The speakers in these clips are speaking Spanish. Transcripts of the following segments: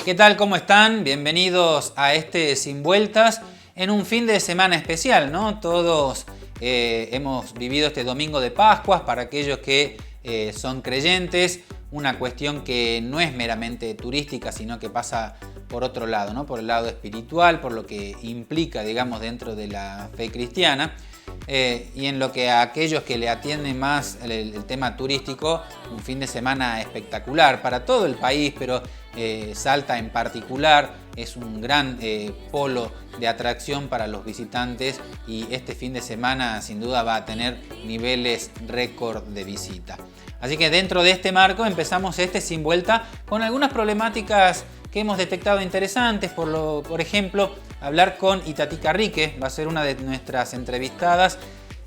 ¿Qué tal? ¿Cómo están? Bienvenidos a este Sin Vueltas en un fin de semana especial, ¿no? Todos hemos vivido este domingo de Pascuas. Para aquellos que son creyentes, una cuestión que no es meramente turística, sino que pasa por otro lado, ¿no? Por el lado espiritual, por lo que implica, digamos, dentro de la fe cristiana. Y en lo que a aquellos que le atienden más el tema turístico, un fin de semana espectacular para todo el país, pero Salta en particular es un gran polo de atracción para los visitantes, y este fin de semana sin duda va a tener niveles récord de visita. Así que dentro de este marco empezamos este Sin Vuelta con algunas problemáticas que hemos detectado interesantes. Por ejemplo, hablar con Itatí Carrique, va a ser una de nuestras entrevistadas.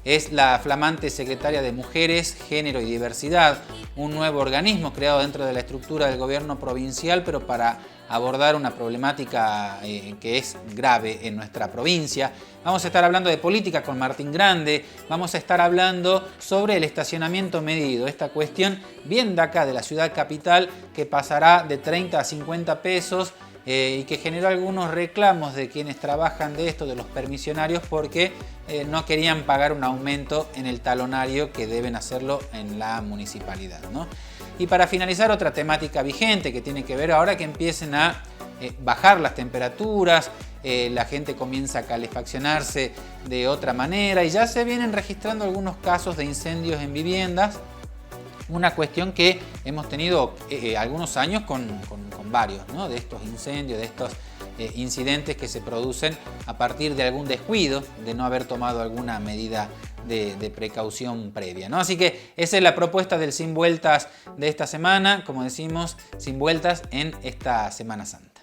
Es la flamante secretaria de Mujeres, Género y Diversidad, un nuevo organismo creado dentro de la estructura del gobierno provincial, pero para abordar una problemática que es grave en nuestra provincia. Vamos a estar hablando de política con Martín Grande, vamos a estar hablando sobre el estacionamiento medido, esta cuestión bien de acá, de la ciudad capital, que pasará de 30 a 50 pesos, y que generó algunos reclamos de quienes trabajan de esto, de los permisionarios, porque no querían pagar un aumento en el talonario que deben hacerlo en la municipalidad, ¿no? Y para finalizar, otra temática vigente que tiene que ver ahora que empiecen a bajar las temperaturas, la gente comienza a calefaccionarse de otra manera y ya se vienen registrando algunos casos de incendios en viviendas. Una cuestión que hemos tenido algunos años con varios, ¿no? De estos incendios, de estos incidentes que se producen a partir de algún descuido, de no haber tomado alguna medida de precaución previa, ¿no? Así que esa es la propuesta del Sin Vueltas de esta semana, como decimos, Sin Vueltas en esta Semana Santa.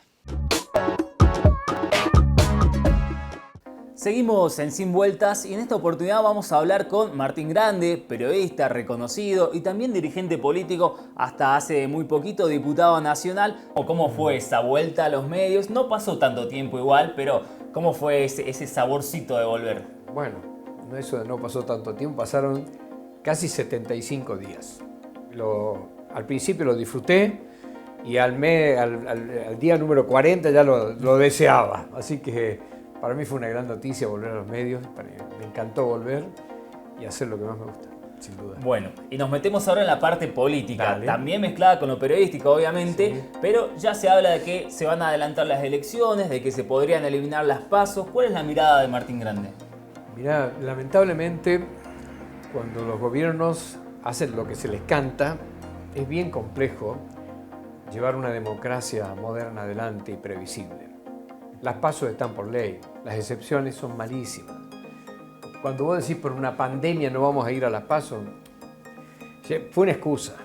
Seguimos en Sin Vueltas y en esta oportunidad vamos a hablar con Martín Grande, periodista reconocido y también dirigente político, hasta hace muy poquito diputado nacional. ¿Cómo fue esa vuelta a los medios? No pasó tanto tiempo igual, pero ¿cómo fue ese saborcito de volver? Bueno, eso no pasó tanto tiempo, pasaron casi 75 días. Al principio lo disfruté y al día número 40 ya lo deseaba, así que para mí fue una gran noticia volver a los medios. Me encantó volver y hacer lo que más me gusta, sin duda. Bueno, y nos metemos ahora en la parte política, Dale. También mezclada con lo periodístico, obviamente, Sí. pero ya se habla de que se van a adelantar las elecciones, de que se podrían eliminar las PASO. ¿Cuál es la mirada de Martín Grande? Mirá, lamentablemente, cuando los gobiernos hacen lo que se les canta, es bien complejo llevar una democracia moderna adelante y previsible. Las PASO están por ley, las excepciones son malísimas. Cuando vos decís por una pandemia no vamos a ir a las PASO, fue una excusa.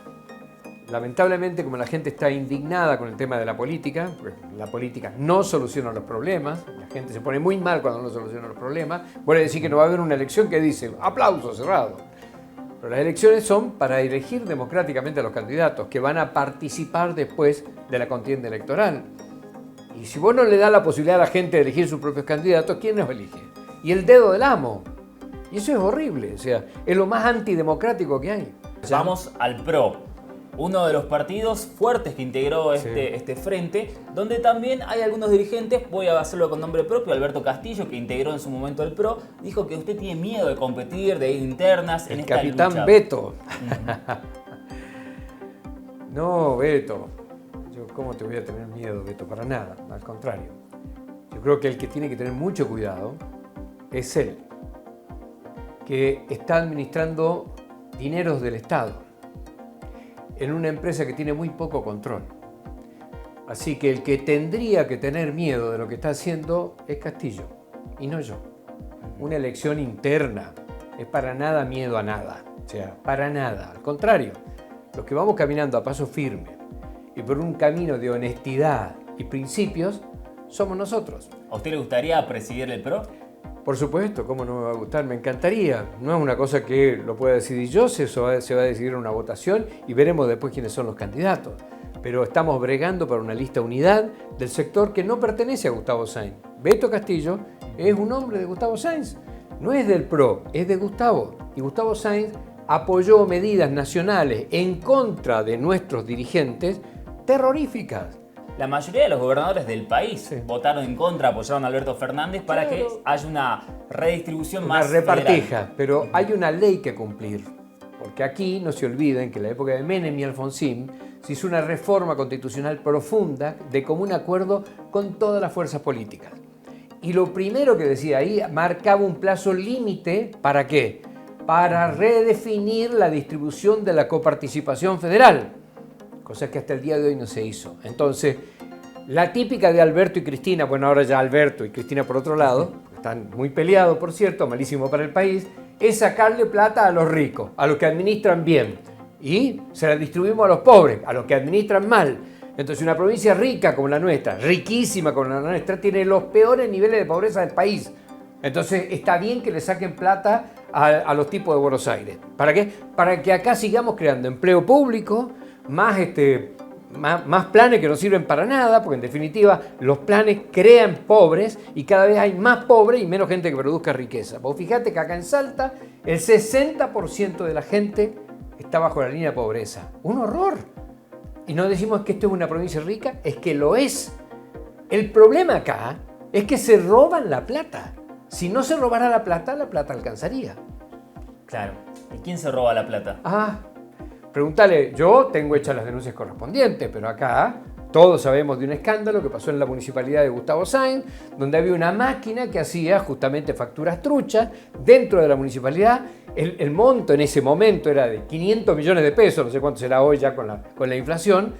Lamentablemente, como la gente está indignada con el tema de la política, pues la política no soluciona los problemas, la gente se pone muy mal cuando no soluciona los problemas, vuelve a decir que no va a haber una elección que dice aplauso cerrado. Pero las elecciones son para elegir democráticamente a los candidatos que van a participar después de la contienda electoral. Y si vos no le das la posibilidad a la gente de elegir sus propios candidatos, ¿quién los elige? Y el dedo del amo. Y eso es horrible, o sea, es lo más antidemocrático que hay. Vamos al PRO, uno de los partidos fuertes que integró este frente, donde también hay algunos dirigentes. Voy a hacerlo con nombre propio. Alberto Castillo, que integró en su momento el PRO, dijo que usted tiene miedo de competir, de ir internas en esta lucha. El capitán Beto. No, Beto. ¿Cómo te voy a tener miedo, Beto? Para nada, al contrario. Yo creo que el que tiene que tener mucho cuidado es él, que está administrando dineros del Estado en una empresa que tiene muy poco control. Así que el que tendría que tener miedo de lo que está haciendo es Castillo, y no yo. Una elección interna es para nada miedo a nada, o sea, para nada. Al contrario, los que vamos caminando a paso firme y por un camino de honestidad y principios, somos nosotros. ¿A usted le gustaría presidir el PRO? Por supuesto, ¿cómo no me va a gustar? Me encantaría. No es una cosa que lo pueda decidir yo, se va a decidir en una votación y veremos después quiénes son los candidatos. Pero estamos bregando para una lista unidad del sector que no pertenece a Gustavo Sáenz. Beto Castillo es un hombre de Gustavo Sáenz, no es del PRO, es de Gustavo. Y Gustavo Sáenz apoyó medidas nacionales en contra de nuestros dirigentes terroríficas. la mayoría de los gobernadores del país votaron en contra, apoyaron a Alberto Fernández para que haya una redistribución más repartija, federal. Pero hay una ley que cumplir. Porque aquí no se olviden que en la época de Menem y Alfonsín se hizo una reforma constitucional profunda de común acuerdo con todas las fuerzas políticas. Y lo primero que decía ahí marcaba un plazo límite, ¿para qué? Para redefinir la distribución de la coparticipación federal, cosa que hasta el día de hoy no se hizo. Entonces, la típica de Alberto y Cristina, bueno, ahora ya Alberto y Cristina por otro lado, están muy peleados, por cierto, malísimo para el país, es sacarle plata a los ricos, a los que administran bien, y se la distribuimos a los pobres, a los que administran mal. Entonces, una provincia rica como la nuestra, riquísima como la nuestra, tiene los peores niveles de pobreza del país. Entonces, está bien que le saquen plata a los tipos de Buenos Aires. ¿Para qué? Para que acá sigamos creando empleo público, más planes que no sirven para nada, porque en definitiva los planes crean pobres y cada vez hay más pobres y menos gente que produzca riqueza. Vos fijate que acá en Salta el 60% de la gente está bajo la línea de pobreza. ¡Un horror! Y no decimos que esto es una provincia rica, es que lo es. El problema acá es que se roban la plata. Si no se robara la plata alcanzaría. Claro. ¿Y quién se roba la plata? Pregúntale, yo tengo hechas las denuncias correspondientes, pero acá todos sabemos de un escándalo que pasó en la municipalidad de Gustavo Sáenz, donde había una máquina que hacía justamente facturas truchas dentro de la municipalidad. El monto en ese momento era de 500 millones de pesos, no sé cuánto será hoy ya con la inflación.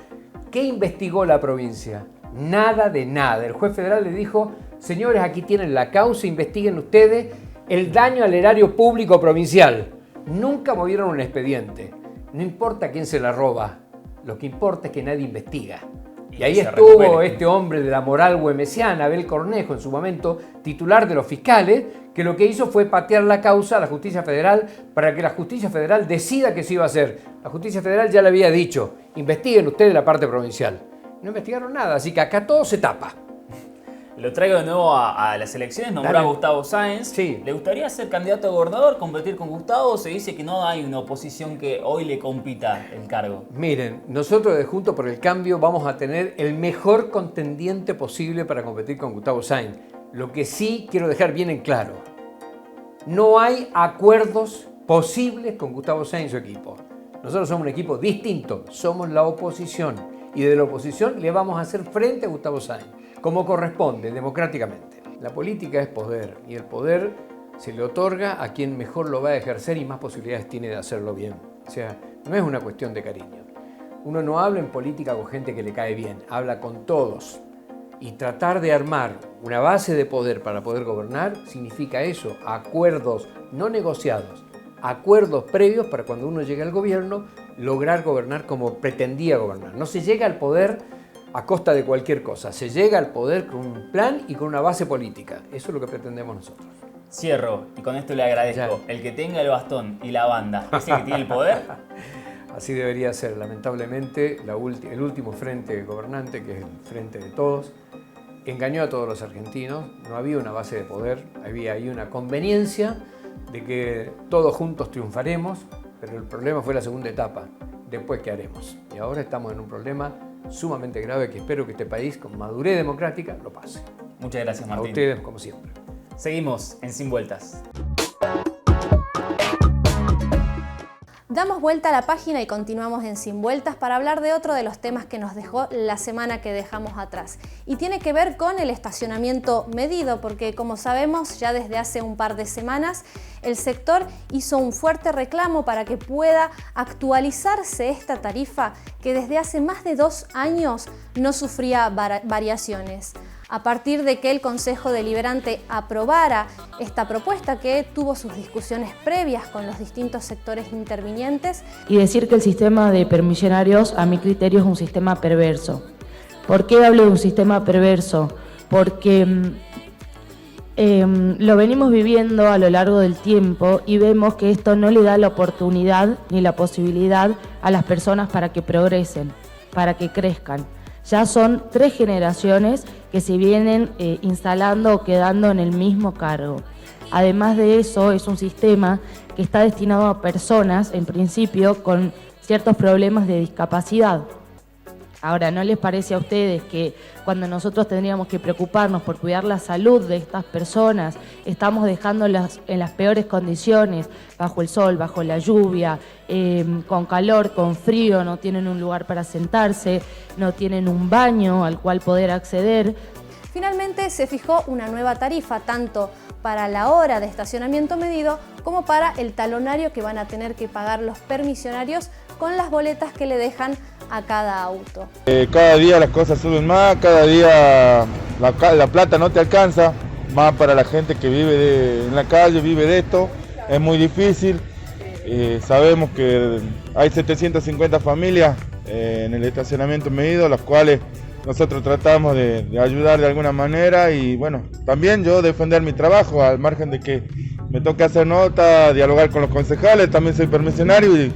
¿Qué investigó la provincia? Nada de nada. El juez federal le dijo, señores, aquí tienen la causa, investiguen ustedes el daño al erario público provincial. Nunca movieron un expediente. No importa quién se la roba, lo que importa es que nadie investiga. Y ahí estuvo este hombre de la moral güemesiana, Abel Cornejo, en su momento titular de los fiscales, que lo que hizo fue patear la causa a la Justicia Federal para que la Justicia Federal decida qué se iba a hacer. La Justicia Federal ya le había dicho, investiguen ustedes la parte provincial. No investigaron nada, así que acá todo se tapa. Lo traigo de nuevo a las elecciones, nombró a Gustavo Sáenz. Sí. ¿Le gustaría ser candidato a gobernador, competir con Gustavo, o se dice que no hay una oposición que hoy le compita el cargo? Miren, nosotros de Juntos por el Cambio vamos a tener el mejor contendiente posible para competir con Gustavo Sáenz. Lo que sí quiero dejar bien en claro, no hay acuerdos posibles con Gustavo Sáenz y su equipo. Nosotros somos un equipo distinto, somos la oposición y de la oposición le vamos a hacer frente a Gustavo Sáenz, como corresponde, democráticamente. La política es poder y el poder se le otorga a quien mejor lo va a ejercer y más posibilidades tiene de hacerlo bien. O sea, no es una cuestión de cariño. Uno no habla en política con gente que le cae bien, habla con todos. Y tratar de armar una base de poder para poder gobernar significa eso, acuerdos no negociados, acuerdos previos para cuando uno llegue al gobierno lograr gobernar como pretendía gobernar. No se llega al poder a costa de cualquier cosa, se llega al poder con un plan y con una base política. Eso es lo que pretendemos nosotros. Cierro, y con esto le agradezco. El que tenga el bastón y la banda, ¿es el que tiene el poder? Así debería ser. Lamentablemente, el último frente gobernante, que es el frente de todos, engañó a todos los argentinos. No había una base de poder, había ahí una conveniencia de que todos juntos triunfaremos, pero el problema fue la segunda etapa. Después, ¿qué haremos? Y ahora estamos en un problema sumamente grave que espero que este país, con madurez democrática, lo pase. Muchas gracias, Martín. A ustedes, como siempre. Seguimos en Sin Vueltas. Damos vuelta a la página y continuamos en Sin Vueltas para hablar de otro de los temas que nos dejó la semana que dejamos atrás. Y tiene que ver con el estacionamiento medido, porque como sabemos ya desde hace un par de semanas el sector hizo un fuerte reclamo para que pueda actualizarse esta tarifa que desde hace más de 2 años no sufría variaciones. A partir de que el Consejo Deliberante aprobara esta propuesta, que tuvo sus discusiones previas con los distintos sectores intervinientes. Y decir que el sistema de permisionarios, a mi criterio, es un sistema perverso. ¿Por qué hablo de un sistema perverso? Porque lo venimos viviendo a lo largo del tiempo y vemos que esto no le da la oportunidad ni la posibilidad a las personas para que progresen, para que crezcan. Ya son 3 generaciones que se vienen instalando o quedando en el mismo cargo. Además de eso, es un sistema que está destinado a personas, en principio, con ciertos problemas de discapacidad. Ahora, ¿no les parece a ustedes que cuando nosotros tendríamos que preocuparnos por cuidar la salud de estas personas, estamos dejándolas en las peores condiciones, bajo el sol, bajo la lluvia, con calor, con frío, no tienen un lugar para sentarse, no tienen un baño al cual poder acceder? Finalmente se fijó una nueva tarifa, tanto para la hora de estacionamiento medido como para el talonario que van a tener que pagar los permisionarios con las boletas que le dejan a cada auto. Cada día las cosas suben más, cada día la plata no te alcanza, más para la gente que vive en la calle, vive de esto, es muy difícil. Sabemos que hay 750 familias en el estacionamiento medido, las cuales nosotros tratamos de ayudar de alguna manera y bueno, también yo defender mi trabajo, al margen de que me toque hacer nota, dialogar con los concejales, también soy permisionario y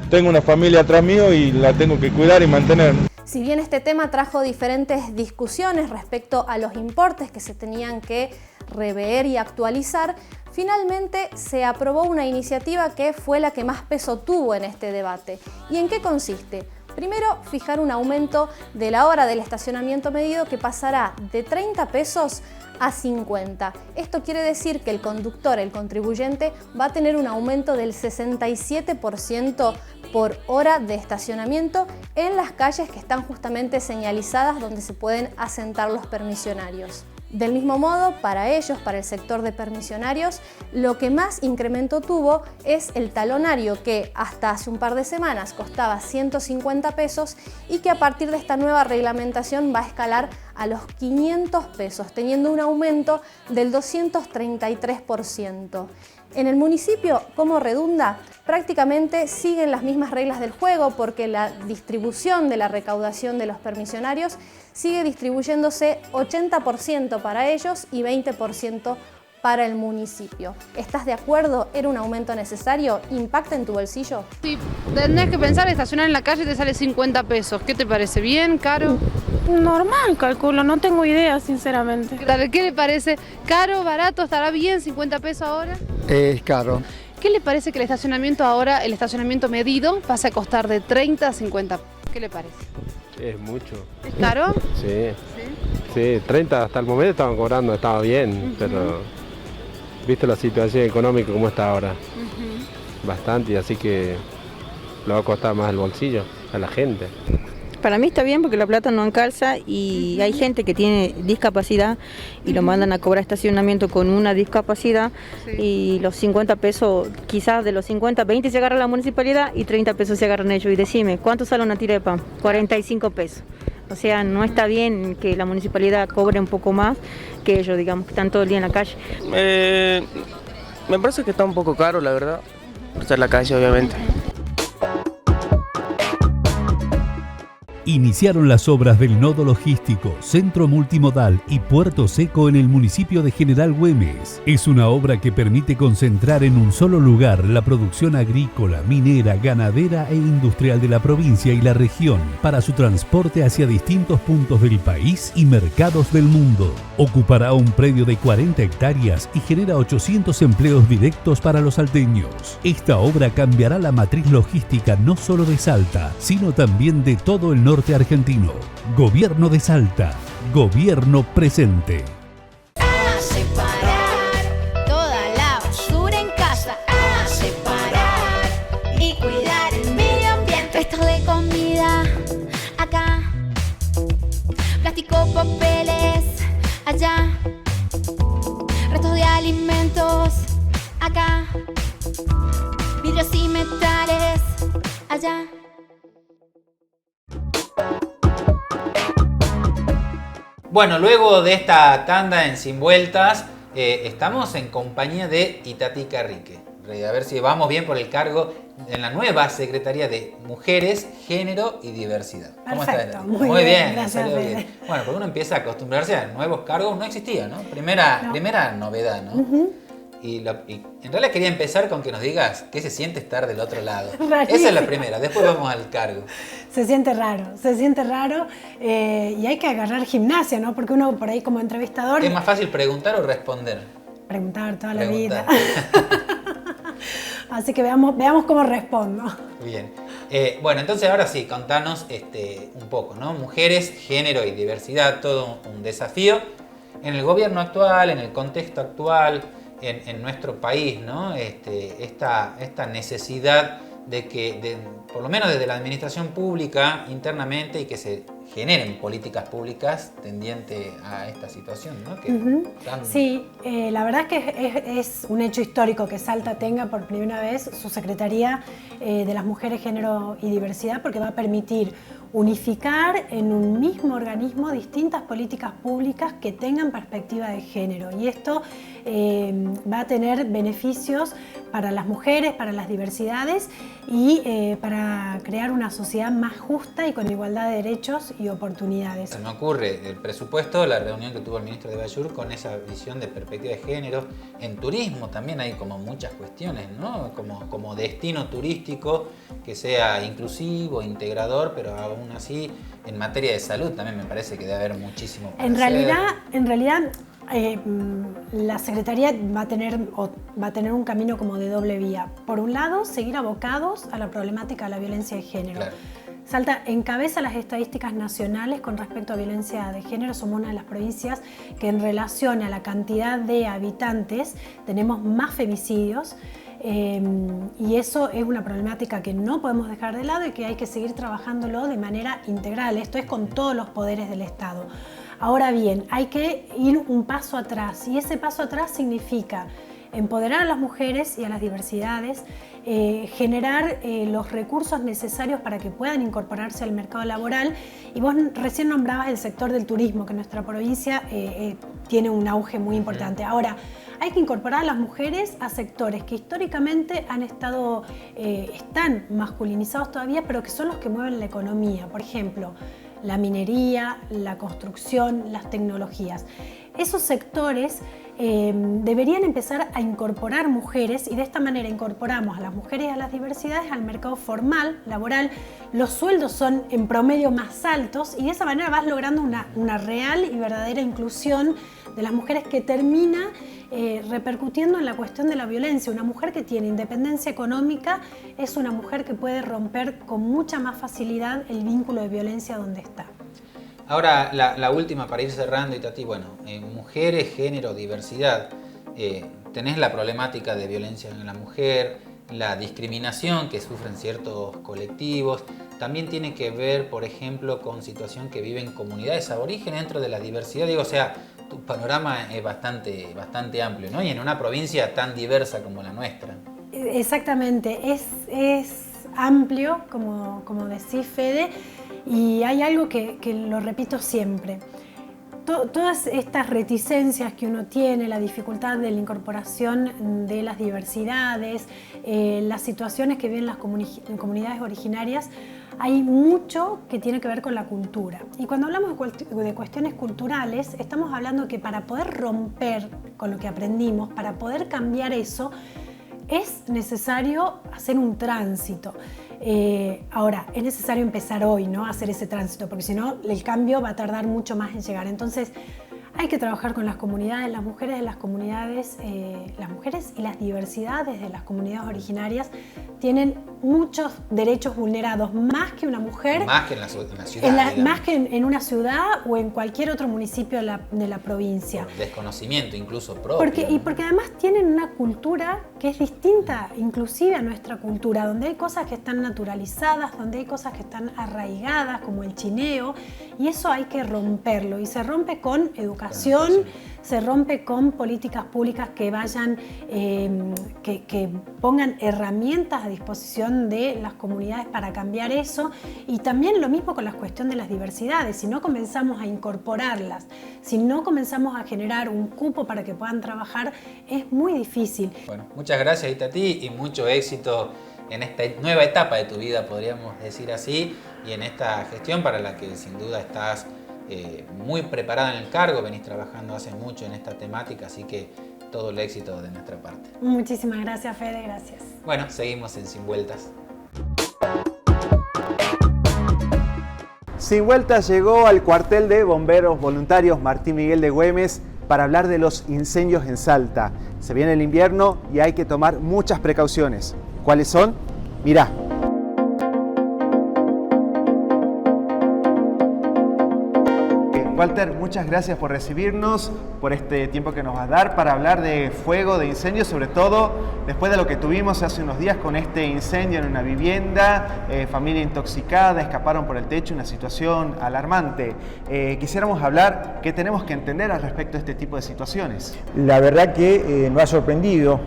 tengo una familia atrás mío y la tengo que cuidar y mantener. Si bien este tema trajo diferentes discusiones respecto a los importes que se tenían que rever y actualizar, finalmente se aprobó una iniciativa que fue la que más peso tuvo en este debate. ¿Y en qué consiste? Primero, fijar un aumento de la hora del estacionamiento medido que pasará de 30 pesos a 50. Esto quiere decir que el conductor, el contribuyente, va a tener un aumento del 67% por hora de estacionamiento en las calles que están justamente señalizadas donde se pueden asentar los permisionarios. Del mismo modo, para ellos, para el sector de permisionarios, lo que más incremento tuvo es el talonario, que hasta hace un par de semanas costaba 150 pesos y que a partir de esta nueva reglamentación va a escalar a los 500 pesos, teniendo un aumento del 233%. En el municipio, ¿cómo redunda? Prácticamente siguen las mismas reglas del juego porque la distribución de la recaudación de los permisionarios sigue distribuyéndose 80% para ellos y 20% para el municipio. ¿Estás de acuerdo? ¿Era un aumento necesario? ¿Impacta en tu bolsillo? Sí, tendrías que pensar, estacionar en la calle te sale 50 pesos. ¿Qué te parece? ¿Bien? ¿Caro? Normal, calculo, no tengo idea, sinceramente. ¿Qué le parece? ¿Caro? ¿Barato? ¿Estará bien 50 pesos ahora? Es caro. ¿Qué le parece que el estacionamiento ahora, el estacionamiento medido, pase a costar de 30 a 50? ¿Qué le parece? Es mucho. ¿Es caro? Sí. Sí, 30 hasta el momento estaban cobrando, estaba bien, pero viste la situación económica como está ahora. Bastante, así que le va a costar más el bolsillo a la gente. Para mí está bien porque la plata no alcanza y hay gente que tiene discapacidad y lo mandan a cobrar estacionamiento con una discapacidad y los 50 pesos, quizás de los 50, 20 se agarra la municipalidad y 30 pesos se agarran ellos. Y decime, ¿cuánto sale una tira de pan? 45 pesos. O sea, no está bien que la municipalidad cobre un poco más que ellos, digamos, que están todo el día en la calle. Me parece que está un poco caro, la verdad, por estar en la calle, obviamente. Iniciaron las obras del nodo logístico, centro multimodal y puerto seco en el municipio de General Güemes. Es una obra que permite concentrar en un solo lugar la producción agrícola, minera, ganadera e industrial de la provincia y la región para su transporte hacia distintos puntos del país y mercados del mundo. Ocupará un predio de 40 hectáreas y genera 800 empleos directos para los salteños. Esta obra cambiará la matriz logística no solo de Salta, sino también de todo el norte argentino. Gobierno de Salta. Gobierno presente. A separar toda la basura en casa. A separar y cuidar el medio ambiente. Restos de comida acá. Plástico, papeles allá. Restos de alimentos acá. Vidrios y metales allá. Bueno, luego de esta tanda en Sin Vueltas, estamos en compañía de Itatí Carrique. A ver si vamos bien por el cargo en la nueva Secretaría de Mujeres, Género y Diversidad. ¿Cómo Perfecto, está? muy bien, gracias, bien. Bueno, porque uno empieza a acostumbrarse a nuevos cargos, no existía, ¿no? Primera novedad, ¿no? Y en realidad quería empezar con que nos digas qué se siente estar del otro lado. Rarísimo. Esa es la primera, después vamos al cargo. Se siente raro y hay que agarrar gimnasia, ¿no? Porque uno por ahí como entrevistador... ¿Es más fácil preguntar o responder? Preguntar toda la vida. Así que veamos cómo respondo. Bien. Bueno, entonces ahora sí, contanos un poco, ¿no? Mujeres, género y diversidad, todo un desafío en el gobierno actual, en el contexto actual, en nuestro país, ¿no? Esta necesidad de que, por lo menos desde la administración pública internamente, y que se generen políticas públicas tendientes a esta situación, ¿no? Sí, la verdad es que es un hecho histórico que Salta tenga por primera vez su Secretaría de las Mujeres, Género y Diversidad, porque va a permitir unificar en un mismo organismo distintas políticas públicas que tengan perspectiva de género. Y esto va a tener beneficios para las mujeres, para las diversidades y para crear una sociedad más justa y con igualdad de derechos y oportunidades. Se me ocurre el presupuesto, la reunión que tuvo el ministro de Ballur con esa visión de perspectiva de género. En turismo también hay como muchas cuestiones, ¿no? Como destino turístico que sea inclusivo, integrador, pero aún así en materia de salud también me parece que debe haber muchísimo para hacer. En realidad la Secretaría va a tener un camino como de doble vía. Por un lado, seguir abocados a la problemática de la violencia de género. Claro. Salta encabeza las estadísticas nacionales con respecto a violencia de género. Somos una de las provincias que en relación a la cantidad de habitantes tenemos más femicidios. Y eso es una problemática que no podemos dejar de lado y que hay que seguir trabajándolo de manera integral. Esto es con todos los poderes del Estado. Ahora bien, hay que ir un paso atrás, y ese paso atrás significa empoderar a las mujeres y a las diversidades, generar los recursos necesarios para que puedan incorporarse al mercado laboral. Y vos recién nombrabas el sector del turismo, que en nuestra provincia tiene un auge muy importante. Ahora, hay que incorporar a las mujeres a sectores que históricamente están masculinizados todavía, pero que son los que mueven la economía. Por ejemplo, la minería, la construcción, las tecnologías. Esos sectores deberían empezar a incorporar mujeres, y de esta manera incorporamos a las mujeres y a las diversidades al mercado formal, laboral. Los sueldos son en promedio más altos y de esa manera vas logrando una real y verdadera inclusión de las mujeres que termina repercutiendo en la cuestión de la violencia. Una mujer que tiene independencia económica es una mujer que puede romper con mucha más facilidad el vínculo de violencia donde está. Ahora, la última para ir cerrando, Itatí, bueno, mujeres, género, diversidad, tenés la problemática de violencia en la mujer, la discriminación que sufren ciertos colectivos, también tiene que ver, por ejemplo, con situación que viven comunidades aborígenes dentro de la diversidad. Digo, o sea, tu panorama es bastante amplio, ¿no? Y en una provincia tan diversa como la nuestra. Exactamente, es amplio, como decís, Fede, y hay algo que lo repito siempre. Todas estas reticencias que uno tiene, la dificultad de la incorporación de las diversidades, las situaciones que viven las comunidades originarias, hay mucho que tiene que ver con la cultura. Y cuando hablamos de cuestiones culturales, estamos hablando que para poder romper con lo que aprendimos, para poder cambiar eso, es necesario hacer un tránsito. Ahora, es necesario empezar hoy, ¿no? A hacer ese tránsito, porque si no, el cambio va a tardar mucho más en llegar. Entonces, hay que trabajar con las comunidades, las mujeres de las comunidades, las mujeres y las diversidades de las comunidades originarias tienen muchos derechos vulnerados, más que una mujer. Más que en la ciudad. Más que en una ciudad o en cualquier otro municipio de la provincia. Por desconocimiento incluso propio. Porque además tienen una cultura que es distinta, inclusive a nuestra cultura, donde hay cosas que están naturalizadas, donde hay cosas que están arraigadas, como el chineo, y eso hay que romperlo. Y se rompe con educación, se rompe con políticas públicas que vayan, que pongan herramientas a disposición de las comunidades para cambiar eso. Y también lo mismo con la cuestión de las diversidades. Si no comenzamos a incorporarlas, si no comenzamos a generar un cupo para que puedan trabajar, es muy difícil. Bueno, muchas gracias, Itatí, y mucho éxito en esta nueva etapa de tu vida, podríamos decir así, y en esta gestión para la que sin duda estás muy preparada en el cargo, venís trabajando hace mucho en esta temática, así que todo el éxito de nuestra parte. Muchísimas gracias, Fede, gracias. Bueno, seguimos en Sin Vueltas. Sin Vueltas llegó al cuartel de bomberos voluntarios Martín Miguel de Güemes para hablar de los incendios en Salta. Se viene el invierno y hay que tomar muchas precauciones. ¿Cuáles son? Mirá. Walter, muchas gracias por recibirnos, por este tiempo que nos vas a dar para hablar de fuego, de incendios, sobre todo después de lo que tuvimos hace unos días con este incendio en una vivienda, familia intoxicada, escaparon por el techo, una situación alarmante. Quisiéramos hablar qué tenemos que entender al respecto de este tipo de situaciones. La verdad que nos ha sorprendido.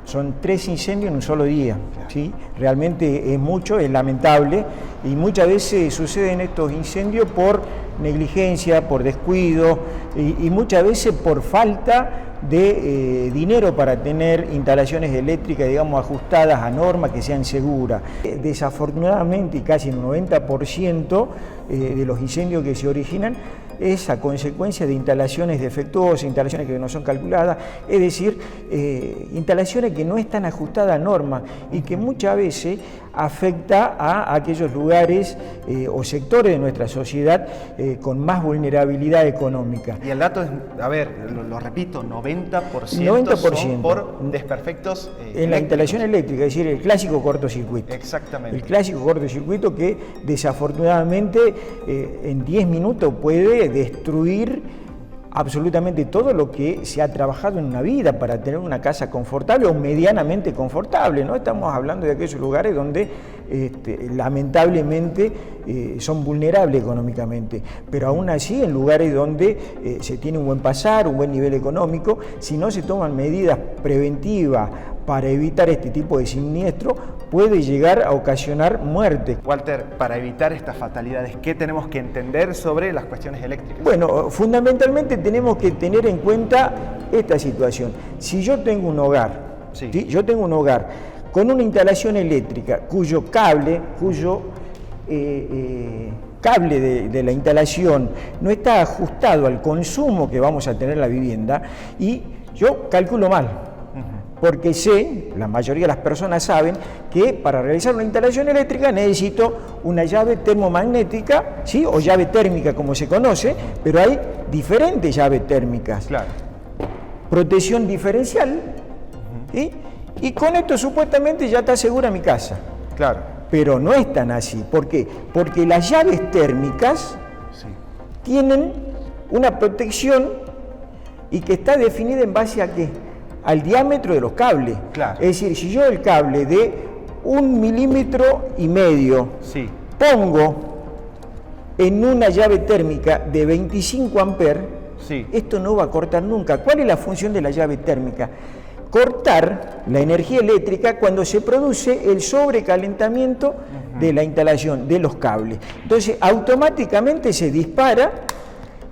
Son 3 incendios en un solo día, ¿sí? Realmente es mucho, es lamentable, y muchas veces suceden estos incendios por negligencia, por descuido y muchas veces por falta de dinero para tener instalaciones eléctricas, digamos, ajustadas a normas que sean seguras. Desafortunadamente, casi el 90% de los incendios que se originan es a consecuencia de instalaciones defectuosas, instalaciones que no son calculadas, es decir, instalaciones que no están ajustadas a normas y que muchas veces afecta a aquellos lugares o sectores de nuestra sociedad con más vulnerabilidad económica. Y el dato es, a ver, lo repito, 90% son por desperfectos en la instalación eléctrica, es decir, el clásico cortocircuito. Exactamente. El clásico cortocircuito que desafortunadamente en 10 minutos puede destruir absolutamente todo lo que se ha trabajado en una vida para tener una casa confortable o medianamente confortable, ¿no? Estamos hablando de aquellos lugares donde lamentablemente son vulnerables económicamente, pero aún así en lugares donde se tiene un buen pasar, un buen nivel económico, si no se toman medidas preventivas para evitar este tipo de siniestro, puede llegar a ocasionar muerte. Walter, para evitar estas fatalidades, ¿qué tenemos que entender sobre las cuestiones eléctricas? Bueno, fundamentalmente tenemos que tener en cuenta esta situación. Si yo tengo un hogar, ¿sí? Yo tengo un hogar con una instalación eléctrica cuyo cable de la instalación no está ajustado al consumo que vamos a tener en la vivienda, y yo calculo mal. Porque sé, la mayoría de las personas saben, que para realizar una instalación eléctrica necesito una llave termomagnética, ¿sí? O llave térmica como se conoce, pero hay diferentes llaves térmicas. Claro. Protección diferencial, ¿sí? Y con esto supuestamente ya está segura mi casa. Claro. Pero no es tan así. ¿Por qué? Porque las llaves térmicas tienen una protección y que está definida en base a ¿qué? Al diámetro de los cables. Claro. Es decir, si yo el cable de 1,5 milímetros pongo en una llave térmica de 25 amperes, esto no va a cortar nunca. ¿Cuál es la función de la llave térmica? Cortar la energía eléctrica cuando se produce el sobrecalentamiento de la instalación de los cables. Entonces, automáticamente se dispara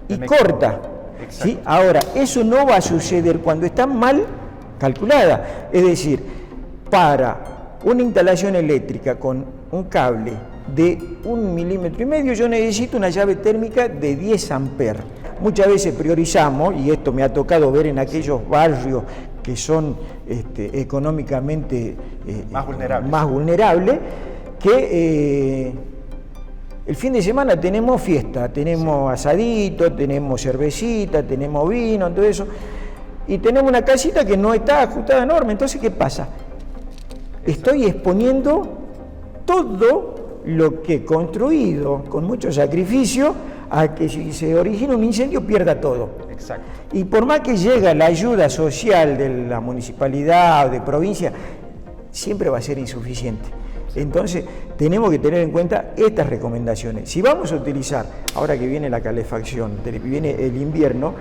y corta. ¿Sí? Ahora, eso no va a suceder cuando está mal calculada. Es decir, para una instalación eléctrica con un cable de 1,5 milímetros, yo necesito una llave térmica de 10 amperes. Muchas veces priorizamos, y esto me ha tocado ver en aquellos barrios que son económicamente más vulnerables, que el fin de semana tenemos fiesta, tenemos asadito, tenemos cervecita, tenemos vino, todo eso, y tenemos una casita que no está ajustada a norma. Entonces, ¿qué pasa? Estoy exponiendo todo lo que he construido con mucho sacrificio a que si se origina un incendio pierda todo. Exacto. Y por más que llega la ayuda social de la municipalidad o de provincia, siempre va a ser insuficiente. Entonces, tenemos que tener en cuenta estas recomendaciones. Si vamos a utilizar, ahora que viene la calefacción, viene el invierno,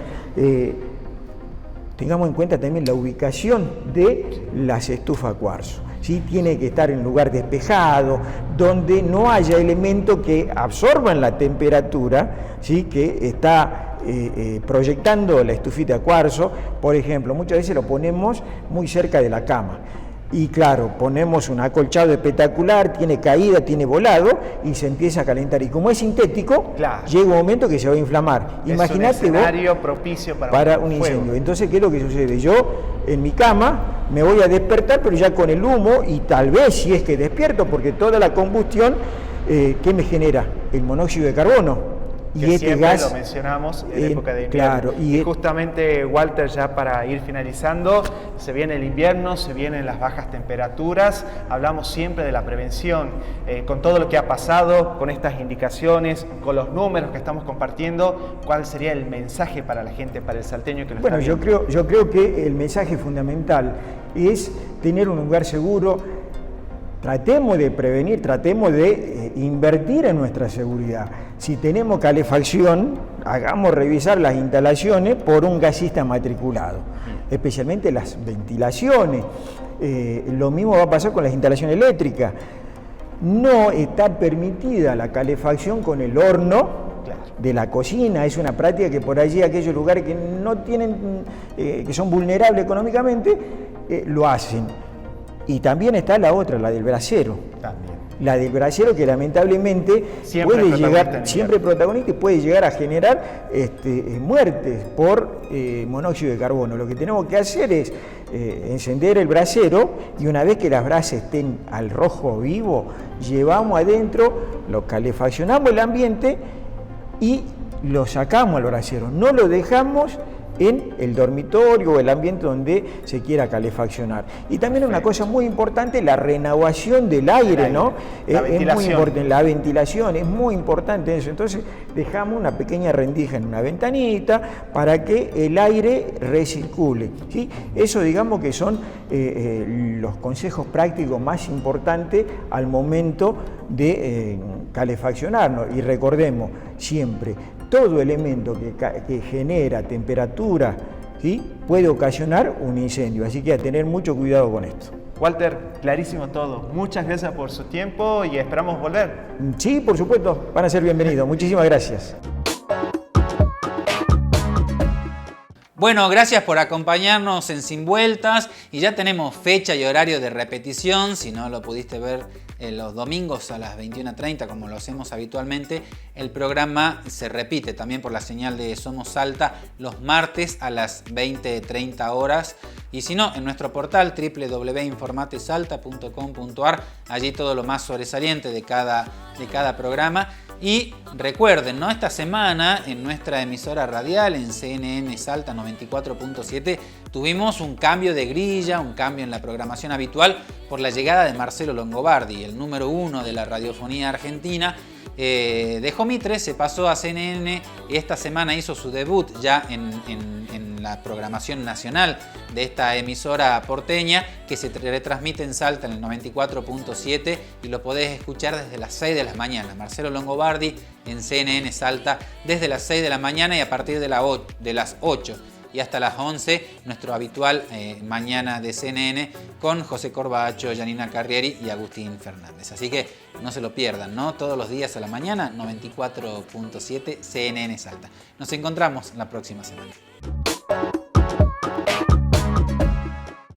tengamos en cuenta también la ubicación de las estufas a cuarzo. ¿Sí? Tiene que estar en un lugar despejado, donde no haya elementos que absorban la temperatura, ¿sí? Que está proyectando la estufita a cuarzo. Por ejemplo, muchas veces lo ponemos muy cerca de la cama. Y claro, ponemos un acolchado espectacular, tiene caída, tiene volado y se empieza a calentar. Y como es sintético, llega un momento que se va a inflamar. Imagínate un escenario propicio para un incendio. Entonces, ¿qué es lo que sucede? Yo en mi cama me voy a despertar, pero ya con el humo, y tal vez si es que despierto, porque toda la combustión, ¿qué me genera? El monóxido de carbono. que siempre lo mencionamos en época de invierno. Claro, y justamente, Walter, ya para ir finalizando, se viene el invierno, se vienen las bajas temperaturas, hablamos siempre de la prevención, con todo lo que ha pasado, con estas indicaciones, con los números que estamos compartiendo, ¿cuál sería el mensaje para la gente, para el salteño que lo está viendo? Yo creo que el mensaje fundamental es tener un lugar seguro. Tratemos de prevenir, tratemos de invertir en nuestra seguridad. Si tenemos calefacción, hagamos revisar las instalaciones por un gasista matriculado, especialmente las ventilaciones. Lo mismo va a pasar con las instalaciones eléctricas. No está permitida la calefacción con el horno de la cocina. Es una práctica que por allí aquellos lugares que no tienen, que son vulnerables económicamente, lo hacen. Y también está la otra, la del brasero. También. La del brasero, que lamentablemente puede llegar, siempre protagonista, y puede llegar a generar muertes por monóxido de carbono. Lo que tenemos que hacer es encender el brasero, y una vez que las brasas estén al rojo vivo, llevamos adentro, lo calefaccionamos el ambiente y lo sacamos al brasero. No lo dejamos en el dormitorio o el ambiente donde se quiera calefaccionar. Y también una cosa muy importante, la renovación del aire, ¿no? Es muy importante, la ventilación, es muy importante eso. Entonces dejamos una pequeña rendija en una ventanita para que el aire recircule, ¿sí? Eso, digamos, que son los consejos prácticos más importantes al momento de calefaccionarnos. Y recordemos siempre, todo elemento que genera temperatura, ¿sí?, puede ocasionar un incendio, así que a tener mucho cuidado con esto. Walter, clarísimo todo. Muchas gracias por su tiempo y esperamos volver. Sí, por supuesto, van a ser bienvenidos. Muchísimas gracias. Bueno, gracias por acompañarnos en Sin Vueltas, y ya tenemos fecha y horario de repetición. Si no lo pudiste ver los domingos a las 21:30 como lo hacemos habitualmente, el programa se repite también por la señal de Somos Salta los martes a las 20:30 horas, y si no, en nuestro portal www.informatesalta.com.ar, allí todo lo más sobresaliente de cada programa. Y recuerden, ¿no?, esta semana en nuestra emisora radial, en CNN Salta 94.7, tuvimos un cambio de grilla, un cambio en la programación habitual por la llegada de Marcelo Longobardi, el número 1 de la radiofonía argentina. Dejó Mitre, se pasó a CNN y esta semana hizo su debut ya en la programación nacional de esta emisora porteña, que se retransmite en Salta en el 94.7 y lo podés escuchar desde las 6 de la mañana. Marcelo Longobardi en CNN Salta desde las 6 de la mañana y a partir de las 8 y hasta las 11, nuestro habitual Mañana de CNN con José Corbacho, Janina Carrieri y Agustín Fernández. Así que no se lo pierdan, ¿no? Todos los días a la mañana, 94.7 CNN Salta. Nos encontramos la próxima semana.